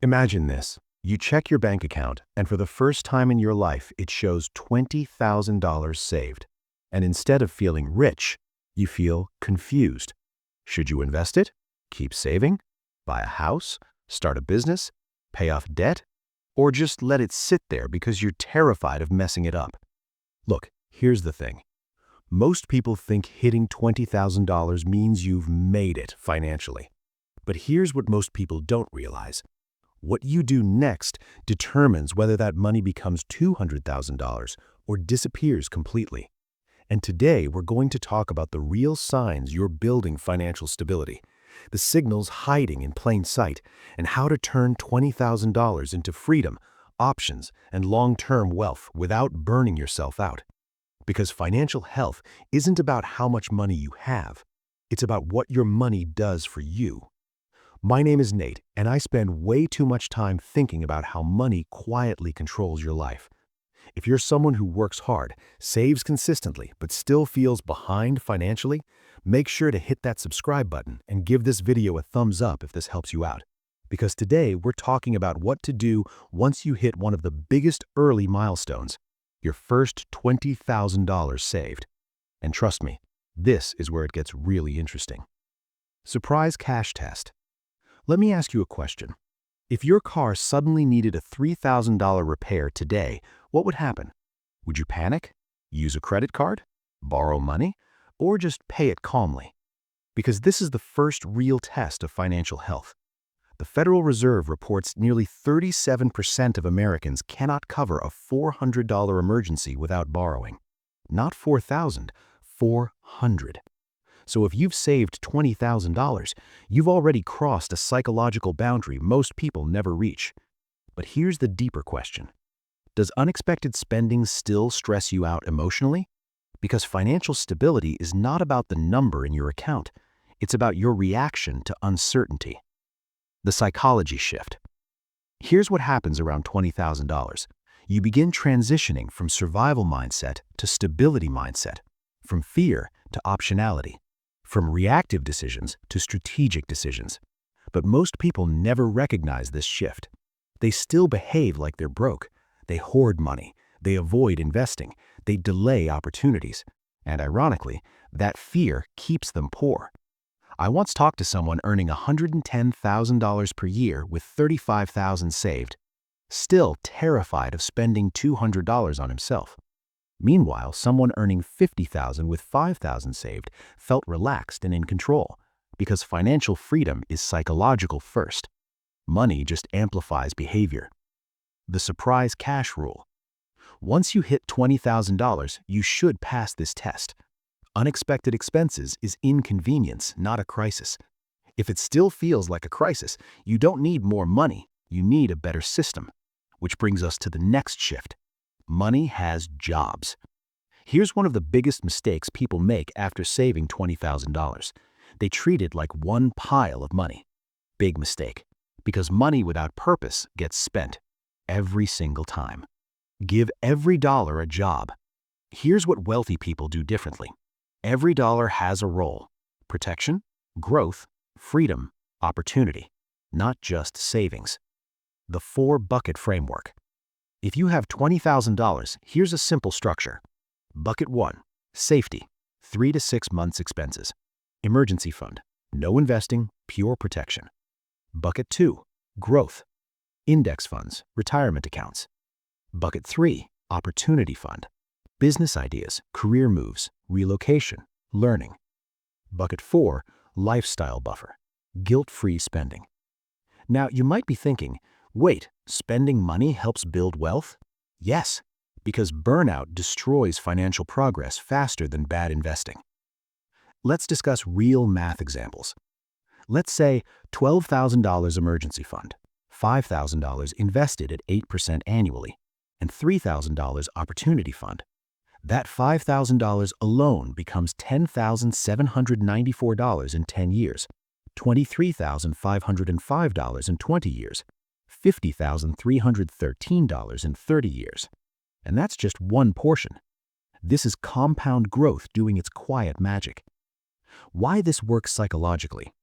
Imagine this. You check your bank account, and for the first time in your life, it shows $20,000 saved. And instead of feeling rich, you feel confused. Should you invest it? Keep saving? Buy a house? Start a business? Pay off debt? Or just let it sit there because you're terrified of messing it up? Look, here's the thing. Most people think hitting $20,000 means you've made it financially. But here's what most people don't realize. What you do next determines whether that money becomes $200,000 or disappears completely. And today, we're going to talk about the real signs you're building financial stability, the signals hiding in plain sight, and how to turn $20,000 into freedom, options, and long-term wealth without burning yourself out. Because financial health isn't about how much money you have. It's about what your money does for you. My name is Nate, and I spend way too much time thinking about how money quietly controls your life. If you're someone who works hard, saves consistently, but still feels behind financially, make sure to hit that subscribe button and give this video a thumbs up if this helps you out. Because today we're talking about what to do once you hit one of the biggest early milestones, your first $20,000 saved. And trust me, this is where it gets really interesting. Surprise cash test. Let me ask you a question. If your car suddenly needed a $3,000 repair today, what would happen? Would you panic? Use a credit card? Borrow money? Or just pay it calmly? Because this is the first real test of financial health. The Federal Reserve reports nearly 37% of Americans cannot cover a $400 emergency without borrowing. Not $4,000, $400. So if you've saved $20,000, you've already crossed a psychological boundary most people never reach. But here's the deeper question. Does unexpected spending still stress you out emotionally? Because financial stability is not about the number in your account. It's about your reaction to uncertainty. The psychology shift. Here's what happens around $20,000. You begin transitioning from survival mindset to stability mindset, from fear to optionality, from reactive decisions to strategic decisions. But most people never recognize this shift. They still behave like they're broke. They hoard money. They avoid investing. They delay opportunities. And ironically, that fear keeps them poor. I once talked to someone earning $110,000 per year with $35,000 saved, still terrified of spending $200 on himself. Meanwhile, someone earning $50,000 with $5,000 saved felt relaxed and in control, because financial freedom is psychological first. Money just amplifies behavior. The surprise cash rule. Once you hit $20,000, you should pass this test. Unexpected expenses is inconvenience, not a crisis. If it still feels like a crisis, you don't need more money, you need a better system. Which brings us to the next shift. Money has jobs. Here's one of the biggest mistakes people make after saving $20,000. They treat it like one pile of money. Big mistake, because money without purpose gets spent every single time. Give every dollar a job. Here's what wealthy people do differently. Every dollar has a role: protection, growth, freedom, opportunity, not just savings. The 4-bucket framework. If you have $20,000, here's a simple structure. Bucket 1, safety, 3 to 6 months expenses. Emergency fund, no investing, pure protection. Bucket 2, growth, index funds, retirement accounts. Bucket 3, opportunity fund, business ideas, career moves, relocation, learning. Bucket 4, lifestyle buffer, guilt-free spending. Now, you might be thinking, wait, spending money helps build wealth? Yes, because burnout destroys financial progress faster than bad investing. Let's discuss real math examples. Let's say $12,000 emergency fund, $5,000 invested at 8% annually, and $3,000 opportunity fund. That $5,000 alone becomes $10,794 in 10 years, $23,505 in 20 years, $50,313 in 30 years. And that's just one portion. This is compound growth doing its quiet magic. Why this works psychologically?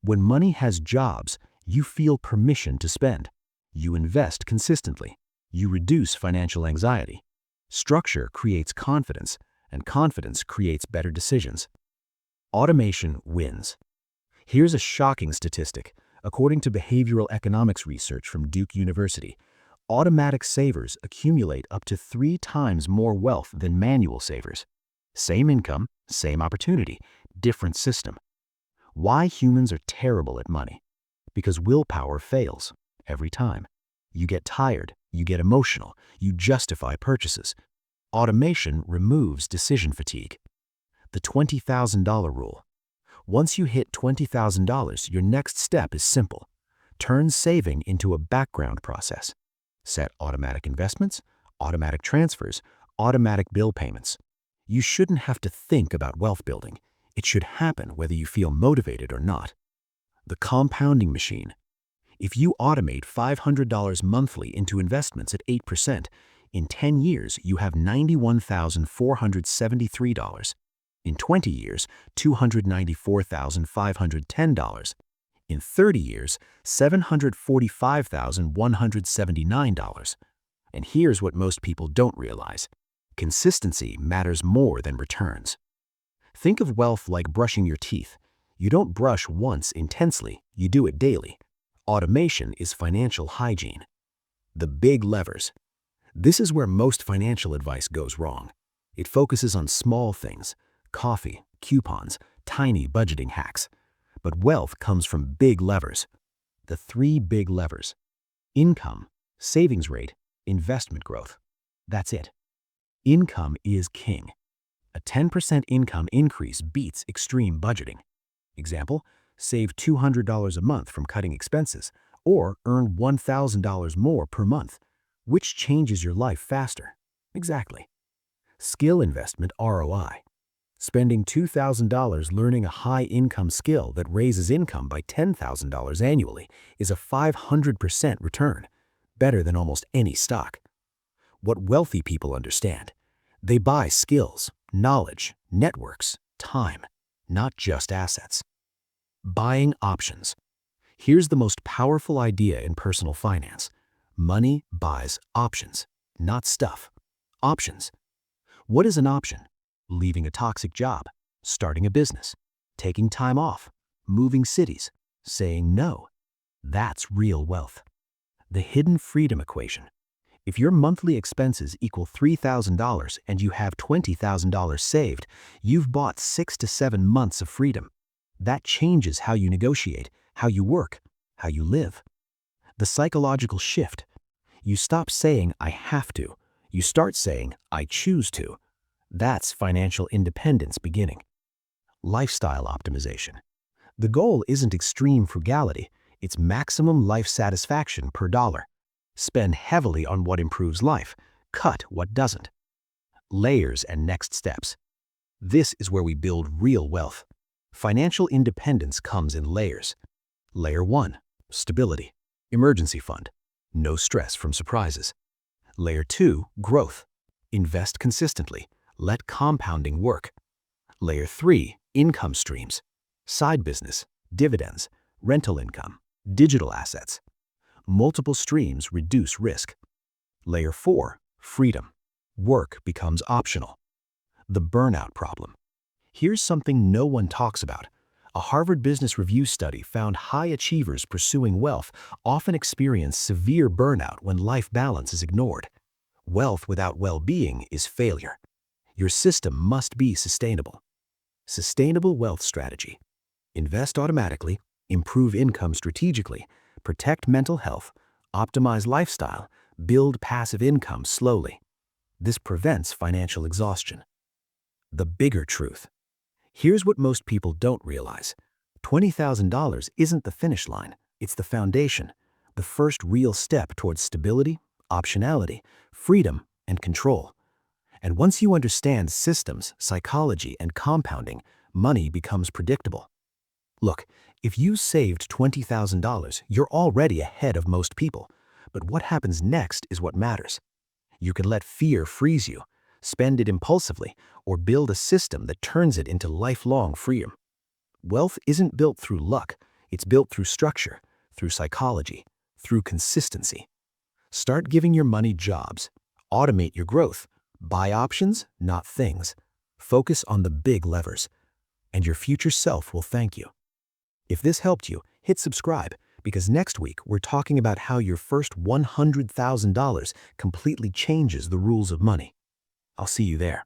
When money has jobs, you feel permission to spend. You invest consistently. You reduce financial anxiety. Structure creates confidence, and confidence creates better decisions. Automation wins. Here's a shocking statistic. According to behavioral economics research from Duke University, automatic savers accumulate up to 3 times more wealth than manual savers. Same income, same opportunity, different system. Why humans are terrible at money? Because willpower fails every time. You get tired, you get emotional, you justify purchases. Automation removes decision fatigue. The $20,000 rule. Once you hit $20,000, your next step is simple. Turn saving into a background process. Set automatic investments, automatic transfers, automatic bill payments. You shouldn't have to think about wealth building. It should happen whether you feel motivated or not. The compounding machine. If you automate $500 monthly into investments at 8%, in 10 years you have $91,473. In 20 years, $294,510. In 30 years, $745,179. And here's what most people don't realize. Consistency matters more than returns. Think of wealth like brushing your teeth. You don't brush once intensely, you do it daily. Automation is financial hygiene. The big levers. This is where most financial advice goes wrong. It focuses on small things, coffee, coupons, tiny budgeting hacks. But wealth comes from big levers. The 3 big levers. Income, savings rate, investment growth. That's it. Income is king. A 10% income increase beats extreme budgeting. Example, save $200 a month from cutting expenses, or earn $1,000 more per month. Which changes your life faster? Exactly. Skill investment ROI. Spending $2,000 learning a high-income skill that raises income by $10,000 annually is a 500% return, better than almost any stock. What wealthy people understand. They buy skills, knowledge, networks, time, not just assets. Buying options. Here's the most powerful idea in personal finance. Money buys options, not stuff. Options. What is an option? Leaving a toxic job, starting a business, taking time off, moving cities, saying no. That's real wealth. The hidden freedom equation. If your monthly expenses equal $3,000 and you have $20,000 saved, you've bought 6 to 7 months of freedom. That changes how you negotiate, how you work, how you live. The psychological shift. You stop saying, I have to. You start saying, I choose to. That's financial independence beginning. Lifestyle optimization. The goal isn't extreme frugality, it's maximum life satisfaction per dollar. Spend heavily on what improves life, cut what doesn't. Layers and next steps. This is where we build real wealth. Financial independence comes in layers. Layer 1, stability, emergency fund, no stress from surprises. Layer 2, growth, invest consistently, let compounding work. Layer 3, income streams, side business, dividends, rental income, digital assets. Multiple streams reduce risk. Layer 4, freedom, work becomes optional. The burnout problem. Here's something no one talks about. A Harvard Business Review study found high achievers pursuing wealth often experience severe burnout when life balance is ignored. Wealth without well-being is failure. Your system must be sustainable. Sustainable wealth strategy. Invest automatically, improve income strategically, protect mental health, optimize lifestyle, build passive income slowly. This prevents financial exhaustion. The bigger truth. Here's what most people don't realize. $20,000 isn't the finish line, it's the foundation, the first real step towards stability, optionality, freedom, and control. And once you understand systems, psychology, and compounding, money becomes predictable. Look, if you saved $20,000, you're already ahead of most people. But what happens next is what matters. You can let fear freeze you, spend it impulsively, or build a system that turns it into lifelong freedom. Wealth isn't built through luck, it's built through structure, through psychology, through consistency. Start giving your money jobs. Automate your growth. Buy options, not things. Focus on the big levers, and your future self will thank you. If this helped you, hit subscribe, because next week we're talking about how your first $100,000 completely changes the rules of money. I'll see you there.